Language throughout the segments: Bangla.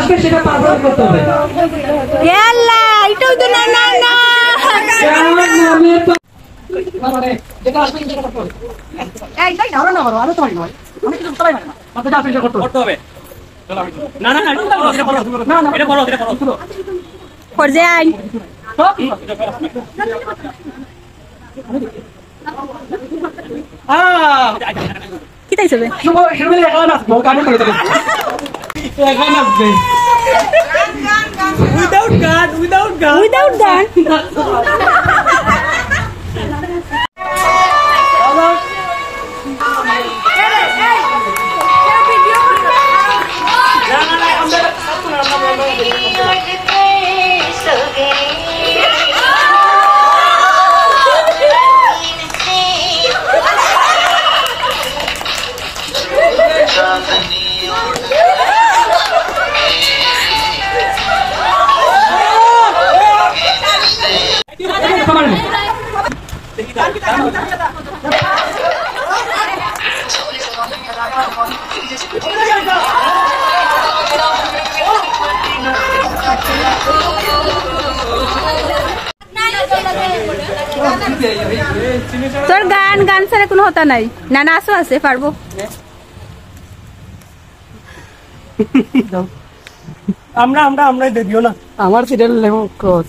আসবে সেটা পারফর্ম করতে হবে। আল্লাহ এটাও তো না না না মানে যেটা আসবে সেটা করতে হবে। এই যাই না না আরো তো নয় আমি কিছু বলাই না মাথা যা আসবে করতে হবে। না না না এটা বলো এটা বলো পর যাই কি তাই সবে শুভ একা নাচবো গান করে দেবে একা নাচবে উইদাউট গান তোর গান গান ছাড়া কোনো হতা নাই না নাচও আছে পারবো আমরাই দিও না আমার সিরিয়াল লেমন ক্রস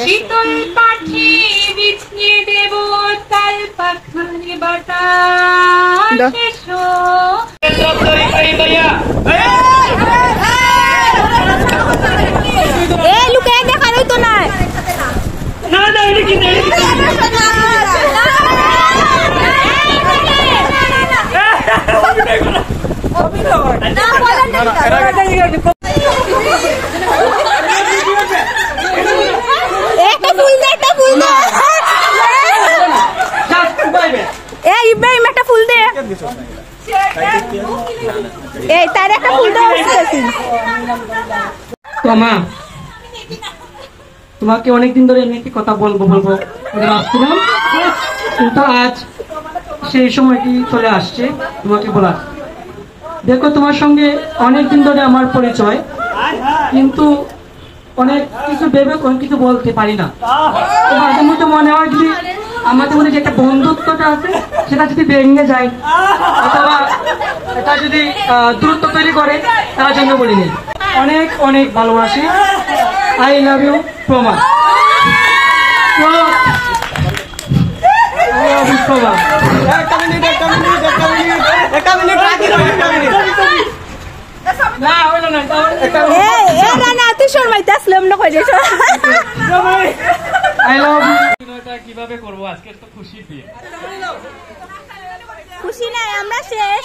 শীতল পাখি বিছিয়ে দেব তাল পাখানে বাতাস লুকে দেখানো তো না তোমাকে অনেকদিন ধরে এমনি কথা বলবো ভাবছিলাম কিন্তু আজ সেই সময়টি চলে আসছে তোমাকে বলার। দেখো তোমার সঙ্গে অনেকদিন ধরে আমার পরিচয় কিন্তু অনেক কিছু ভেবে কোনো কিছু বলতে পারি না। মাঝে মধ্যে মনে হয় যদি আমাদের মধ্যে যে একটা বন্ধুত্বটা আছে সেটা যদি ভেঙে যায় অথবা এটা যদি দূরত্ব তৈরি করে তার জন্য বলিনি। অনেক অনেক ভালোবাসি। I love you প্রমা। কিভাবে করবো আজকে তো খুশি দিয়ে খুশি নাই আমরা শেষ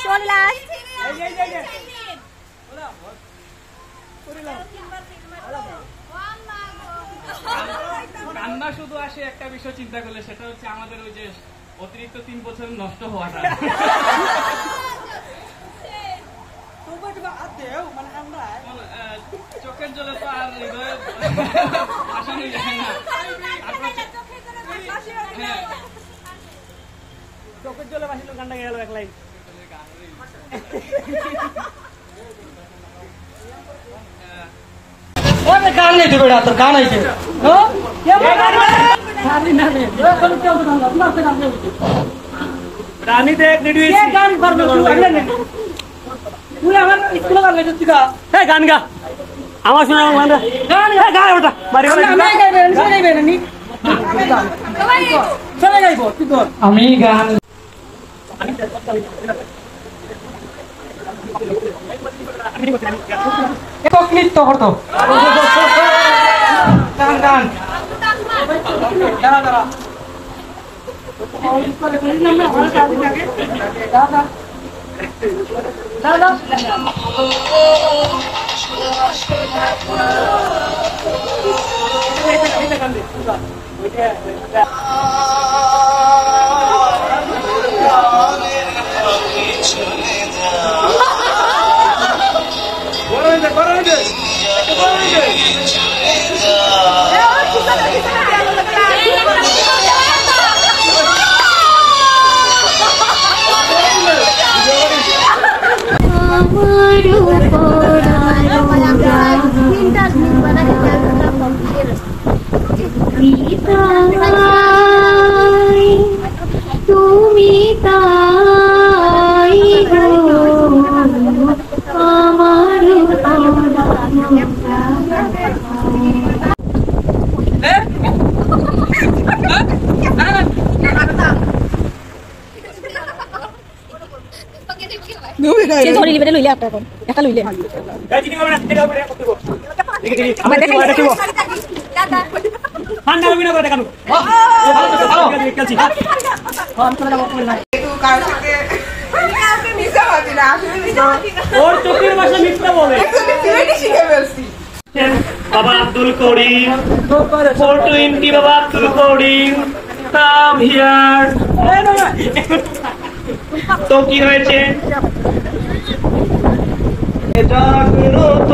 কান্না শুধু আসে একটা বিষয় চিন্তা করলে সেটা হচ্ছে আমাদের ওই যে অতিরিক্ত 3 বছর নষ্ট হওয়াটা। চোখের জলে তো আর হৃদয়ে আসানো যায় না। চোখের জলে বাসিল গানটা গেল এক লাইন গান নেই দেবে তোর গান আইছে রানী দেখ গান গান গা আমার শোনা গা ওটা আমি গান নৃত্য করতো গান গান দাঁড়া দাঁড়া দাদা Hey, চাই তুমি তাই গো আমার সে ধরে লিবে লইলে আপনার কোন একা লইলে আমার দেখা ওর চোখের ভাষা মিথ্যা বলে বাবা আব্দুল করিম 420 বাবা আব্দুল করিম কাম হিয়ার তো কি হয়েছে জাগ্রত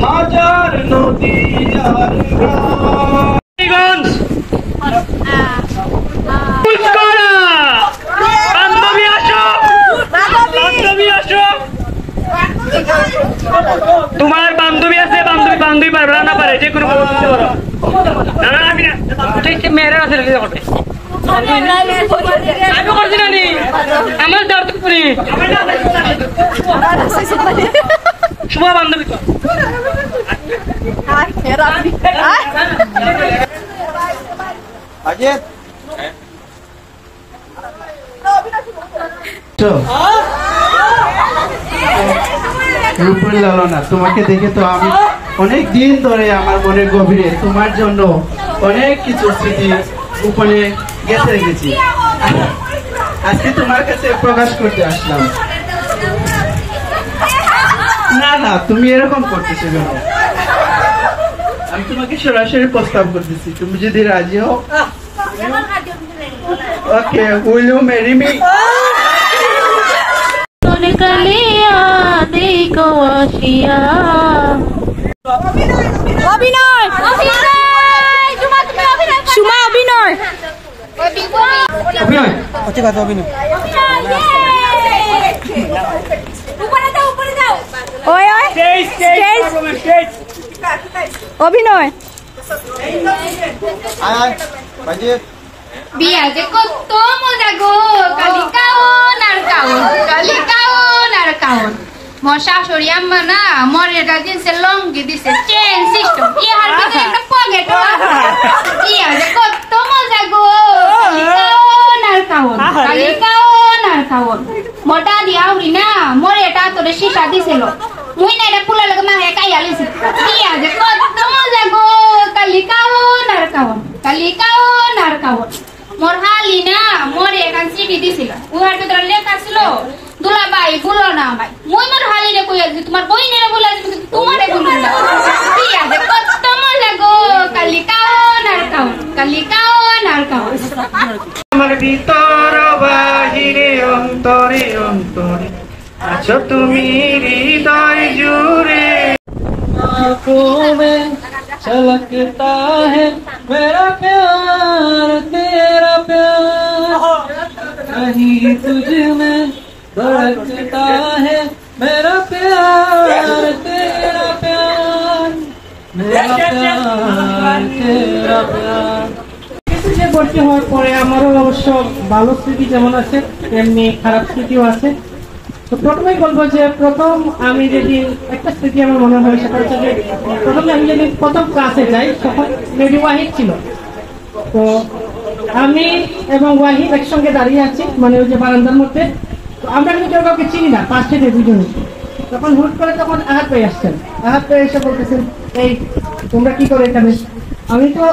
হাজার নদী আর গ্রামগঞ্জ বান্ধবী আসো বান্ধবী আসো তোমার বান্ধবী আছে বান্ধবী পারবে না পারে যে কোনো না না আমি না মেয়েরা আছে করবে আমি করছি না নি আমার দর তো পুরি শুভ বান্ধবী রূপের লালনা তোমাকে দেখে তো আমি অনেক দিন ধরে আমার মনের গভীরে তোমার জন্য অনেক কিছু স্মৃতি গোপনে গেঁথে রেখেছি। আজকে তোমার কাছে প্রকাশ করতে আসলাম। না না, তুমি এরকম করতেছো কেন? আমি তোমাকে সরাসরি প্রস্তাব করতেছি, তুমি যদি রাজি হও। ওকে, উইল ইউ ম্যারি মি? অভিনয় সুমা অভিনয় অভিনয় ওই ওই অভিনয় বিয়া যে কত মজা গো কালি কাউন আর কাউন কালি কাউন আর কাউন মোর শাশুড়ি আম্মা না মরের জিন্সের লঙ্গি দিছে চেন সিস্টেম ইহার ভিতরে একটা পকেট বিয়া যে কত মজা গো কালি কাউন আর কাউন কালি কাউন আর কাউন মোটা দিয়াউরি না মরে এটা তোরে শিশা দিছিল মুই না এটা ফুলা লাগে মা একাই আলিছি বিয়া যে কত মজা গো কালি কাউন আর কাউন কালি কাউন আর কাউন মোর হালি না মোরে এখান চিঠি দিছিল উহার ভিতরে লেখা ছিল দুলাবাই ভুলো না ভাই মুই মোর হালি রে কইয়া দিছি তোমার বইনেরে বলে দিছি তোমারে বলুন না বিয়া যে কত মজা গো কালি কাউন আর কাউন কালি কাউন আর কাউন আমার ভিতর বাহিরে অন্তরে অন্তরে আছো তুমি হৃদয় জুড়ে आँखों में छलकता है मेरा प्यार तेरा प्यार कहीं तुझ में धड़कता है मेरा प्यार तेरा प्यार मेरा प्यार तेरा प्यार যে ভর্তি হওয়ার পরে আমারও অবশ্য ভালো স্মৃতি যেমন আছে তেমনি খারাপ স্মৃতিও আছে। তো প্রথমেই বলবো যে প্রথম আমি যেদিন একটা স্মৃতি আমার মনে হয় সেটা হচ্ছে যে প্রথমে আমি যেদিন প্রথম ক্লাসে যাই তখন মেবি ওয়াহিদ ছিল। তো আমি এবং ওয়াহিদ একসঙ্গে দাঁড়িয়ে আছি মানে ওই যে বারান্দার মধ্যে। তো আমরা কিন্তু কেউ কাউকে চিনি না, পাশে দুজনে। তখন হুট করে তখন আহাত ভাই আসছেন, আহাত ভাই এসে বলতেছেন এই তোমরা কি করে এখানে? আমি তো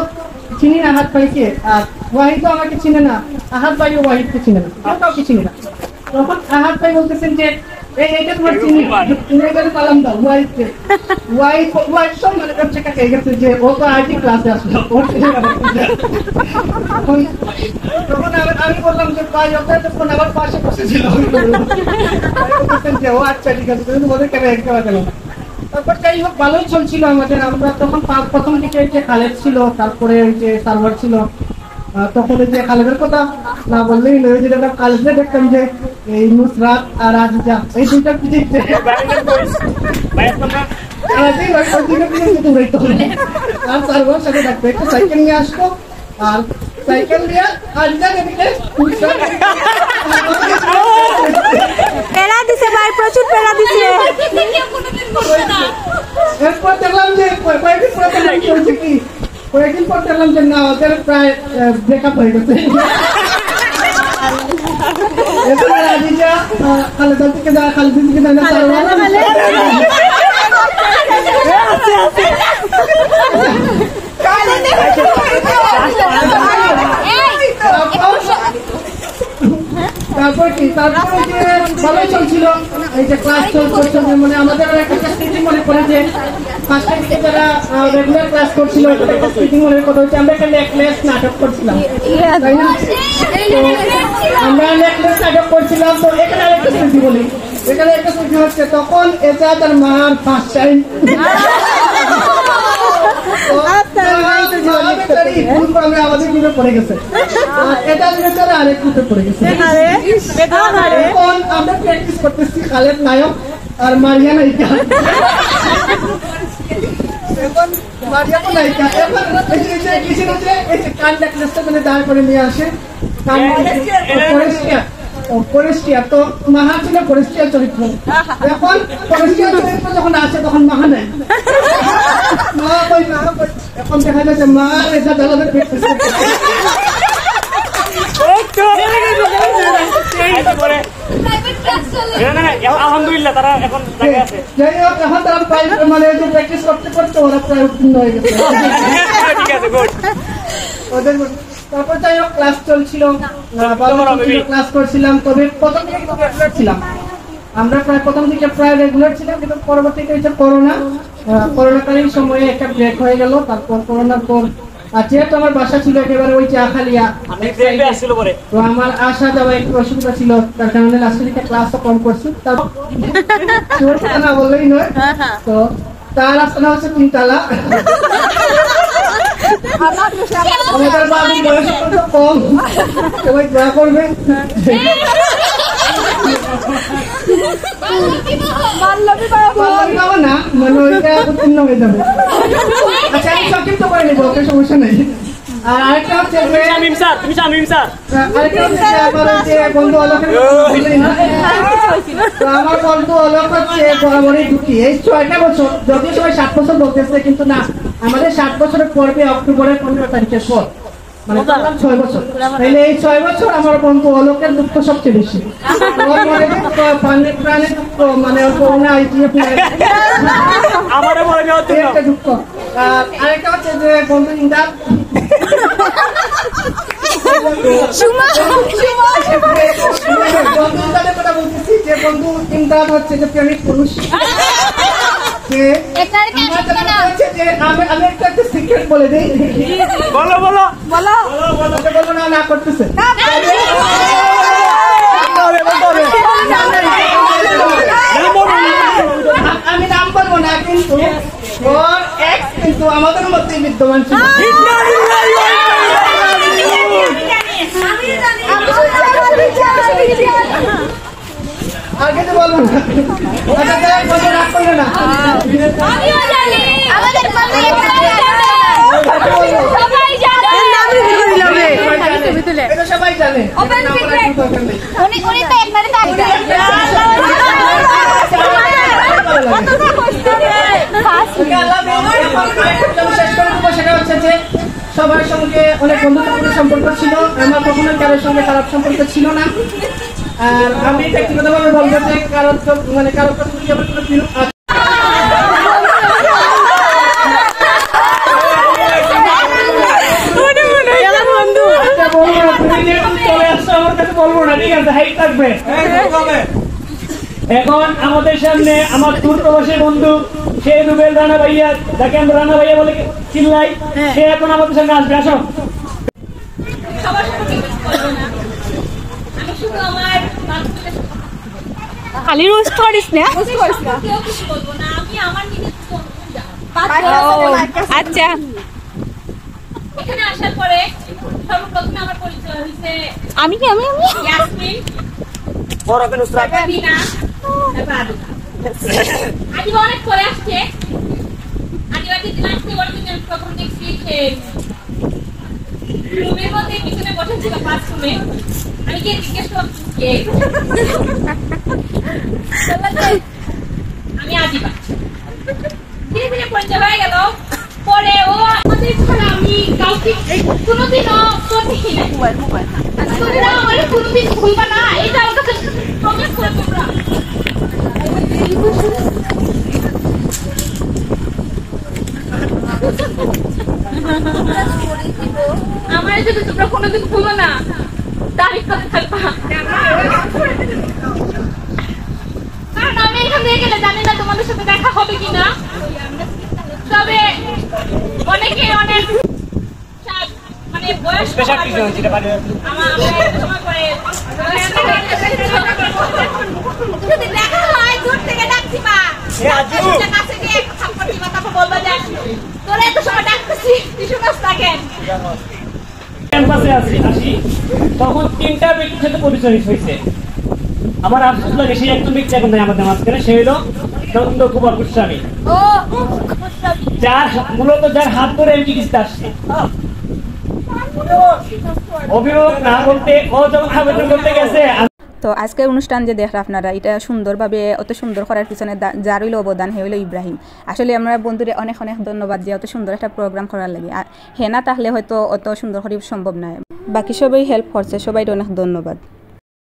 চিনি না আহাত ভাইকে, আর ওয়াহিদ আমাকে চিনে না, আহাত ভাইও ওয়াহিদকে চিনে না, কেউ কাউকে চিনি না। তখন আহাত ভাই বলতেছেন যে এইটা তোমার চিনি পালাম দাও ওয়াহিদকে। ওয়াহিদ সব মনে করছে কাকে গেছে যে ও তো আইটি ক্লাসে আসলো। তখন আমি বললাম যে ভাই ওটা তখন আমার পাশে বসেছিল যে ও আচ্ছা ঠিক আছে তুমি ওদের কেন এক করা গেল। তারপর যাই হোক ভালোই চলছিল আমাদের। আমরা তখন প্রথম দিকে যে খালেদ ছিল, তারপরে ওই যে সার্ভার ছিল, তখন ওই যে খালেদের কথা না বললেই নয়, যেটা খালেদে দেখতাম যে এই নুসরাত আর আজিজা এই দুইটা সারাদিন ওই দিনে দিনে দৌড়াইতে হবে আর 4 ঘন্টা সাথে থাকবে একটা সাইকেল নিয়ে আসবো আর সাইকেল নিয়ে আজকে এদিকে পেড়া দিছে ভাই, প্রচুর পেড়া দিছে। এরপর দেখলাম যে কয়েকদিন পর দেখলাম কি হয়েছে কি কয়েকদিন পর দেখলাম যে না ওদের প্রায় ব্রেকআপ হয়ে গেছে এরপর রাজিজা খালেদা থেকে যা খালেদা থেকে যা তারপর কি তারপর যে ভালো চলছিল এই যে ক্লাস চলছে মানে আমাদের একটা স্মৃতি মনে পড়ে যে ফার্স্ট থেকে যারা রেগুলার ক্লাস করছিল একটা স্মৃতি মনে কথা হচ্ছে আমরা একটা নেকলেস নাটক করছিলাম তাই না আমরা নেকলেস নাটক করছিলাম তো এখানে আরেকটা স্মৃতি বলি এখানে একটা স্মৃতি হচ্ছে তখন এটা তার মার ফার্স্ট টাইম আমাদের গ্রুপে পড়ে গেছে এটা বেচারা আরেক গ্রুপে পড়ে গেছে এখন আমরা প্র্যাকটিস করতেছি খালেদ নায়ক আর মারিয়া নায়িকা এখন মারিয়া তো নায়িকা এখন কান নেকলেসটা মানে দাঁড় করে নিয়ে আসে ফরেস্টিয়ার তো মাহা ছিল ফরেস্টিয়ার চরিত্র এখন ফরেস্টিয়ার চরিত্র যখন আসে তখন মাহা নেয় এখন দেখা যাচ্ছে মা এটা দালাদের প্র্যাকটিস আলহামদুলিল্লাহ তারা এখন আছে যাই হোক এখন তারা মানে প্র্যাকটিস করতে করতে ওরা প্রায় উত্তীর্ণ হয়ে গেছে ঠিক আছে গুড ওদের তারপর যাই হোক ক্লাস চলছিল ক্লাস করছিলাম তবে প্রথম দিকে রেগুলার ছিলাম আমরা প্রায় প্রথম দিকে প্রায় রেগুলার ছিলাম কিন্তু পরবর্তীতে হচ্ছে করোনাকালীন সময়ে একটা ব্রেক হয়ে গেল তারপর করোনার পর আর যেহেতু আমার বাসা ছিল একেবারে ওই চাখালিয়া তো আমার আসা যাওয়া একটু অসুবিধা ছিল তার কারণে লাস্টের দিকে ক্লাসও কম করছি না বললেই নয় তো তার আস্তানা হচ্ছে 3 তালা আমাদের বাড়ি বয়স কম সবাই দোয়া করবে না মানে ওইটা উত্তীর্ণ হয়ে যাবে আচ্ছা আমি সংক্ষিপ্ত করে নেবো ওকে সমস্যা নেই আর আরেকটা হচ্ছে বন্ধু অলোকের আমার বন্ধু অলোক হচ্ছে বরাবরই ঢুকি এই 6টা বছর যদিও সবাই 7 বছর বলতেছে কিন্তু না আমাদের 7 বছরের পর্বে অক্টোবরের 15 তারিখের পর মানে 6 বছর তাহলে এই 6 বছর আমার বন্ধু অলোকের দুঃখ সবচেয়ে বেশি প্রাণে দুঃখ মানে একটা দুঃখ আরেকটা হচ্ছে যে বন্ধু ইন্দার বন্ধু ইন্দারের কথা বলতেছি যে বন্ধু ইন্দার হচ্ছে যে প্রেমিক পুরুষ আমি একটা সিক্রেট বলে দিই বলো না করতেছে আমি নাম বলবো না কিন্তু ওর এক্স কিন্তু আমাদের মধ্যে বিদ্যমান ছিল আগে তো বলবো না রাগ করবে না সবাই জানে সেটা হচ্ছে যে সবার সঙ্গে অনেক বন্ধুত্বপূর্ণ সম্পর্ক ছিল আমার কখনো কারোর সঙ্গে খারাপ সম্পর্ক ছিল না আর আমি ব্যক্তিগতভাবে বলবো যে কারোর মানে কারোর প্রতি আমার কোনো বলবো না ঠিক আছে হাইট থাকবে এখন আমাদের সামনে আমার দূর প্রবাসী বন্ধু সে রুবেল রানা ভাইয়া যাকে আমরা রানা ভাইয়া বলে চিল্লাই সে এখন আমাদের সামনে আসবে আসো খালি রোস্ট করিস না আচ্ছা এখানে আসার পরে সর্বপ্রথমে আমার পরিচয় হয়েছে আমি ইয়াসমিন বড় কেন উস্তাদ বিনা আদি অনেক পরে আসছে যেদিন আসছি ওর দিন আমি প্রথম দেখছি রুমের মধ্যে পিছনে বসেছিল বাথরুমে আমি গিয়ে জিজ্ঞেস করছি কে আমি আজিবা ধীরে ধীরে পরিচয় হয়ে গেল পরে ও আমাদের ছাড়া আমি কাউকে কোনোদিনও দেখি না তোমরা আমার কোনোদিন ভুলবা না এটা আমার কাছে প্রমিস করে তোমরা আমার যদি তোমরা কোনোদিন ভুলো না তারিখ করে থাকবা কারণ আমি এখান থেকে গেলে জানি না তোমাদের সাথে দেখা হবে কিনা তবে অনেকে অনেক মানে বয়স স্পেশাল কিছু হচ্ছে এটা পারে আমার সময় পরে যদি দেখা হয় দূর থেকে ডাকছি মা কাছে গিয়ে থাপ্পড় দিবা তারপর বলবা যে তোরা এত সময় ডাকতেছি তুই শুনছ থাকেন ক্যাম্পাসে আসি তখন 3টা ব্যক্তির সাথে পরিচয় হয়েছে আমার আফসোস লাগে সেই একজন ব্যক্তি এখন নাই আমাদের মাঝখানে সে হলো নন্দ কুমার গোস্বামী যার মূলত যার হাত ধরে এমপি কিস্তে আসছে অভিভাবক না বলতে ও যখন আবেদন করতে গেছে তো আজকের অনুষ্ঠান যে দেখরা আপনারা এটা সুন্দরভাবে অত সুন্দর করার পিছনে যার হইল অবদান হে হইল ইব্রাহিম আসলে আমরা বন্ধুরে অনেক অনেক ধন্যবাদ যে অত সুন্দর একটা প্রোগ্রাম করার লাগে আর হে না তাহলে হয়তো অত সুন্দর করে সম্ভব নয় বাকি সবাই হেল্প করছে সবাই অনেক ধন্যবাদ।